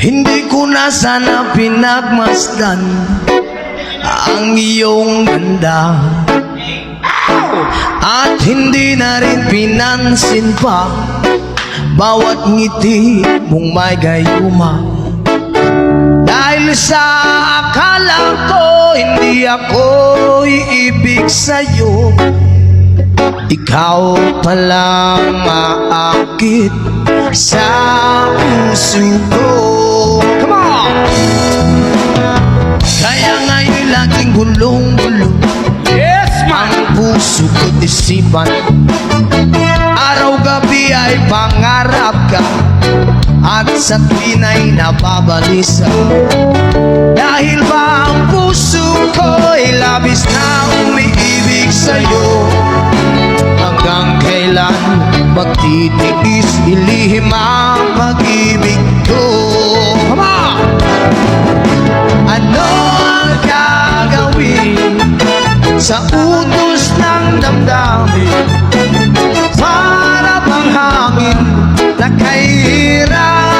Hindi ko na sana pinagmasdan ang iyong ganda, at hindi na rin pinansin pa bawat ngiti mong may gayuma. Dahil sa akala ko hindi ako iibig sa'yo, ikaw palang maakit sa puso ko. Come on! Kaya ngayon laging gulong-gulong, yes, man, ang puso ko't isipan. Araw-gabi ay pangarap ka, at sa tuwin ay nababalisa. Dahil ba ang puso ko'y labis na umiibig sa'yo, hanggang kailan magtitiis ilihim ang pag-ibig ko? Come on! Ano ang gagawin sa utos ng damdamin? Para bang hangin na kahirap